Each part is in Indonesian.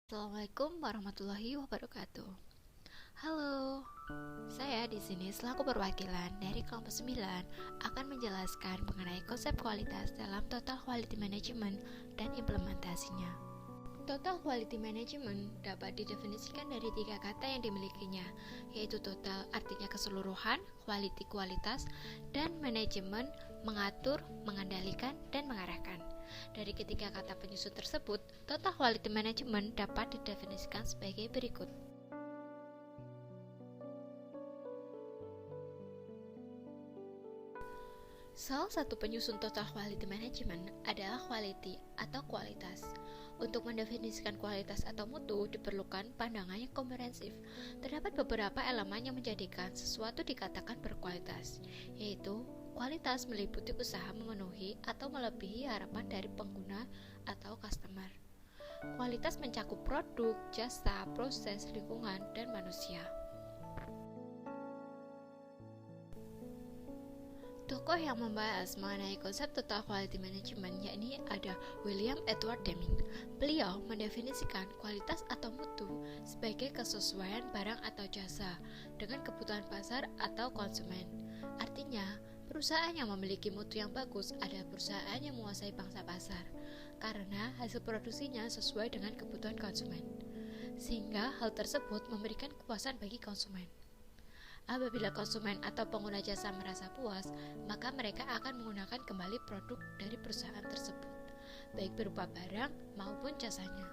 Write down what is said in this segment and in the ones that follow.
Assalamualaikum warahmatullahi wabarakatuh. Halo, saya di sini selaku perwakilan dari kelompok 9 akan menjelaskan mengenai konsep kualitas dalam Total Quality Management dan implementasinya. Total Quality Management dapat didefinisikan dari 3 kata yang dimilikinya, yaitu total artinya keseluruhan, quality kualitas, dan manajemen mengatur, mengendalikan, dan mengarahkan. Dari ketiga kata penyusun tersebut, Total Quality Management dapat didefinisikan sebagai berikut. Salah satu penyusun Total Quality Management adalah quality atau kualitas. Untuk mendefinisikan kualitas atau mutu diperlukan pandangan yang komprehensif. Terdapat beberapa elemen yang menjadikan sesuatu dikatakan berkualitas, yaitu kualitas meliputi usaha memenuhi atau melebihi harapan dari pengguna atau customer. Kualitas mencakup produk, jasa, proses, lingkungan, dan manusia. Tokoh yang membahas mengenai konsep Total Quality Management yakni ada William Edward Deming. Beliau mendefinisikan kualitas atau mutu sebagai kesesuaian barang atau jasa dengan kebutuhan pasar atau konsumen. Artinya, perusahaan yang memiliki mutu yang bagus adalah perusahaan yang menguasai pangsa pasar karena hasil produksinya sesuai dengan kebutuhan konsumen, sehingga hal tersebut memberikan kepuasan bagi konsumen. Apabila konsumen atau pengguna jasa merasa puas, maka mereka akan menggunakan kembali produk dari perusahaan tersebut, baik berupa barang maupun jasanya.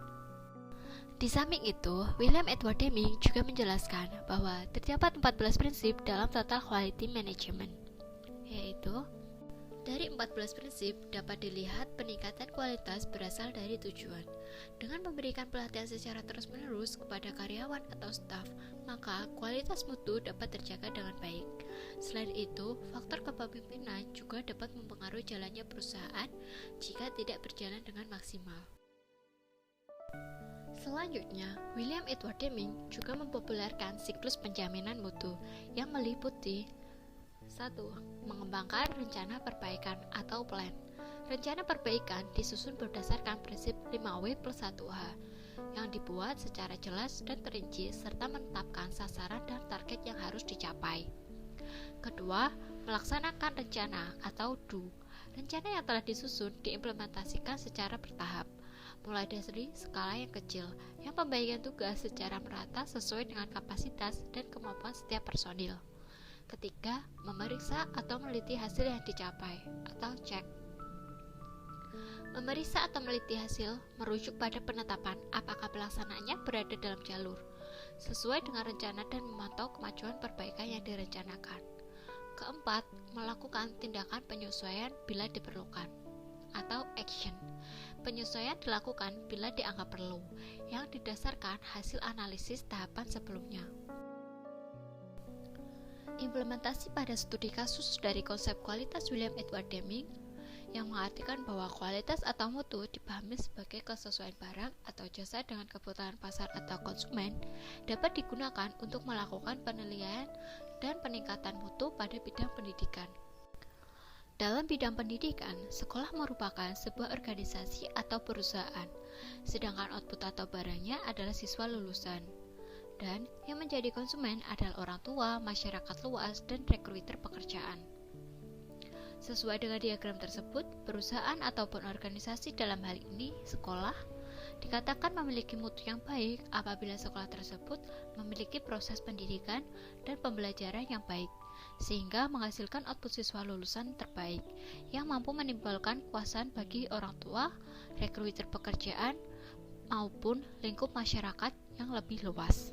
Di samping itu, William Edward Deming juga menjelaskan bahwa terdapat 14 prinsip dalam Total Quality Management, yaitu dari 14 prinsip dapat dilihat peningkatan kualitas berasal dari tujuan. Dengan memberikan pelatihan secara terus-menerus kepada karyawan atau staf, maka kualitas mutu dapat terjaga dengan baik. Selain itu, faktor kepemimpinan juga dapat mempengaruhi jalannya perusahaan jika tidak berjalan dengan maksimal. Selanjutnya, William Edward Deming juga mempopulerkan siklus penjaminan mutu yang meliputi 1. Mengembangkan rencana perbaikan atau plan. Rencana perbaikan disusun berdasarkan prinsip 5W+1H yang dibuat secara jelas dan terinci serta menetapkan sasaran dan target yang harus dicapai. Kedua, melaksanakan rencana atau do. Rencana yang telah disusun diimplementasikan secara bertahap, mulai dari skala yang kecil, yang pembagian tugas secara merata sesuai dengan kapasitas dan kemampuan setiap personil. Ketiga, memeriksa atau meneliti hasil yang dicapai atau cek. Memeriksa atau meneliti hasil merujuk pada penetapan apakah pelaksanaannya berada dalam jalur sesuai dengan rencana dan memantau kemajuan perbaikan yang direncanakan. Keempat, melakukan tindakan penyesuaian bila diperlukan atau action. Penyesuaian dilakukan bila dianggap perlu, yang didasarkan hasil analisis tahapan sebelumnya. Implementasi pada studi kasus dari konsep kualitas William Edward Deming yang mengartikan bahwa kualitas atau mutu dipahami sebagai kesesuaian barang atau jasa dengan kebutuhan pasar atau konsumen dapat digunakan untuk melakukan penilaian dan peningkatan mutu pada bidang pendidikan. Dalam bidang pendidikan, sekolah merupakan sebuah organisasi atau perusahaan, sedangkan output atau barangnya adalah siswa lulusan. Dan yang menjadi konsumen adalah orang tua, masyarakat luas, dan rekruter pekerjaan. Sesuai dengan diagram tersebut, perusahaan ataupun organisasi dalam hal ini sekolah dikatakan memiliki mutu yang baik apabila sekolah tersebut memiliki proses pendidikan dan pembelajaran yang baik, sehingga menghasilkan output siswa lulusan terbaik yang mampu menimbulkan kepuasan bagi orang tua, rekruter pekerjaan, maupun lingkup masyarakat yang lebih luas.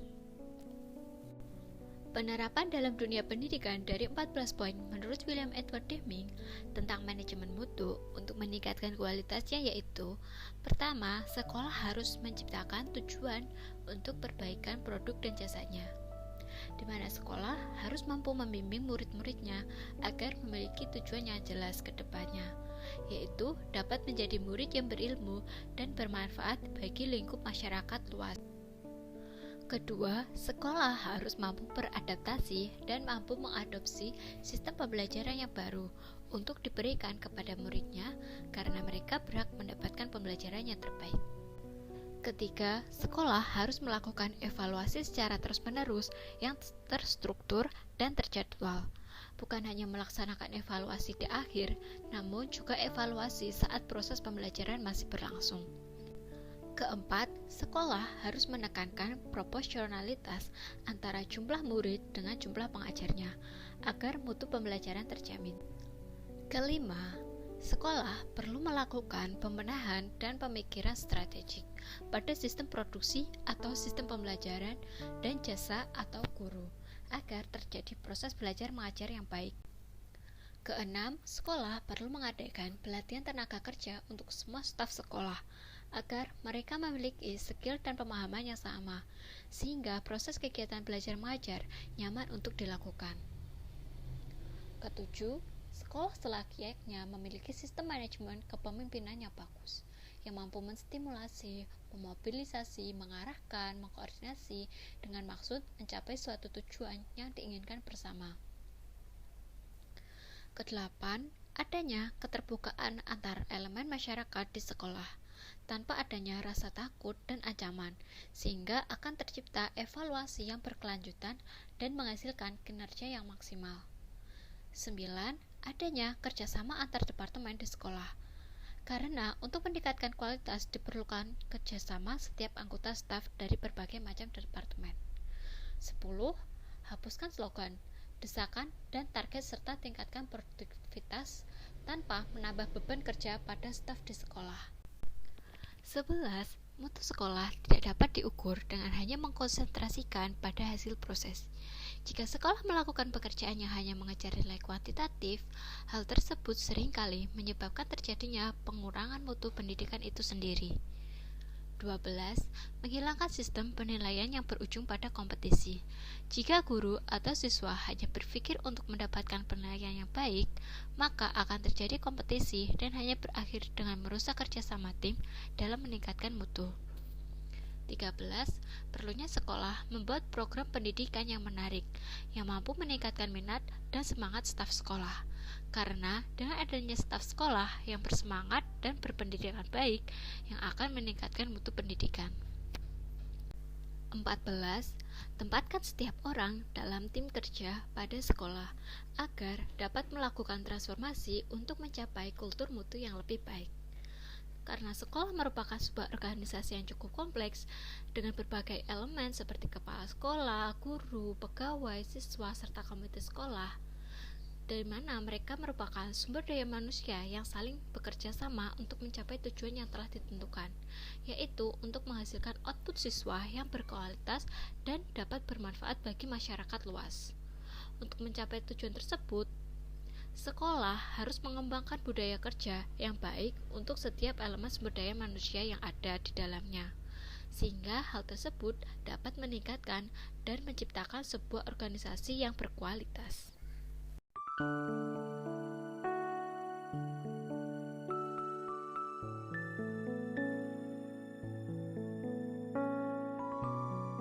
Penerapan dalam dunia pendidikan dari 14 poin menurut William Edward Deming tentang manajemen mutu untuk meningkatkan kualitasnya yaitu: pertama, sekolah harus menciptakan tujuan untuk perbaikan produk dan jasanya, di mana sekolah harus mampu membimbing murid-muridnya agar memiliki tujuan yang jelas ke depannya, yaitu dapat menjadi murid yang berilmu dan bermanfaat bagi lingkup masyarakat luas. Kedua, sekolah harus mampu beradaptasi dan mampu mengadopsi sistem pembelajaran yang baru untuk diberikan kepada muridnya karena mereka berhak mendapatkan pembelajaran yang terbaik. Ketiga, sekolah harus melakukan evaluasi secara terus-menerus yang terstruktur dan terjadwal. Bukan hanya melaksanakan evaluasi di akhir, namun juga evaluasi saat proses pembelajaran masih berlangsung. Keempat, sekolah harus menekankan proporsionalitas antara jumlah murid dengan jumlah pengajarnya, agar mutu pembelajaran terjamin. Kelima, sekolah perlu melakukan pembenahan dan pemikiran strategik pada sistem produksi atau sistem pembelajaran dan jasa atau guru, agar terjadi proses belajar mengajar yang baik. Keenam, sekolah perlu mengadakan pelatihan tenaga kerja untuk semua staf sekolah, agar mereka memiliki skill dan pemahaman yang sama, sehingga proses kegiatan belajar mengajar nyaman untuk dilakukan. Ketujuh, sekolah selayaknya memiliki sistem manajemen kepemimpinan yang bagus, yang mampu menstimulasi, memobilisasi, mengarahkan, mengkoordinasi dengan maksud mencapai suatu tujuan yang diinginkan bersama. Kedelapan, adanya keterbukaan antar elemen masyarakat di sekolah, tanpa adanya rasa takut dan ancaman, sehingga akan tercipta evaluasi yang berkelanjutan dan menghasilkan kinerja yang maksimal. 9. Adanya kerjasama antar departemen di sekolah, karena untuk meningkatkan kualitas diperlukan kerjasama setiap anggota staf dari berbagai macam departemen. 10. Hapuskan slogan, desakan, dan target serta tingkatkan produktivitas tanpa menambah beban kerja pada staf di sekolah. 11. Mutu sekolah tidak dapat diukur dengan hanya mengkonsentrasikan pada hasil proses. Jika sekolah melakukan pekerjaan yang hanya mengejar nilai kuantitatif, hal tersebut seringkali menyebabkan terjadinya pengurangan mutu pendidikan itu sendiri. 12. Menghilangkan sistem penilaian yang berujung pada kompetisi. Jika guru atau siswa hanya berpikir untuk mendapatkan penilaian yang baik, maka akan terjadi kompetisi dan hanya berakhir dengan merusak kerjasama tim dalam meningkatkan mutu. 13. Perlunya sekolah membuat program pendidikan yang menarik, yang mampu meningkatkan minat dan semangat staf sekolah. Karena dengan adanya staf sekolah yang bersemangat dan berpendidikan baik, yang akan meningkatkan mutu pendidikan. 14. Tempatkan setiap orang dalam tim kerja pada sekolah, agar dapat melakukan transformasi untuk mencapai kultur mutu yang lebih baik. Karena sekolah merupakan sebuah organisasi yang cukup kompleks dengan berbagai elemen seperti kepala sekolah, guru, pegawai, siswa, serta komite sekolah, dari mana mereka merupakan sumber daya manusia yang saling bekerja sama untuk mencapai tujuan yang telah ditentukan, yaitu untuk menghasilkan output siswa yang berkualitas dan dapat bermanfaat bagi masyarakat luas. Untuk mencapai tujuan tersebut, sekolah harus mengembangkan budaya kerja yang baik untuk setiap elemen sumber daya manusia yang ada di dalamnya, sehingga hal tersebut dapat meningkatkan dan menciptakan sebuah organisasi yang berkualitas.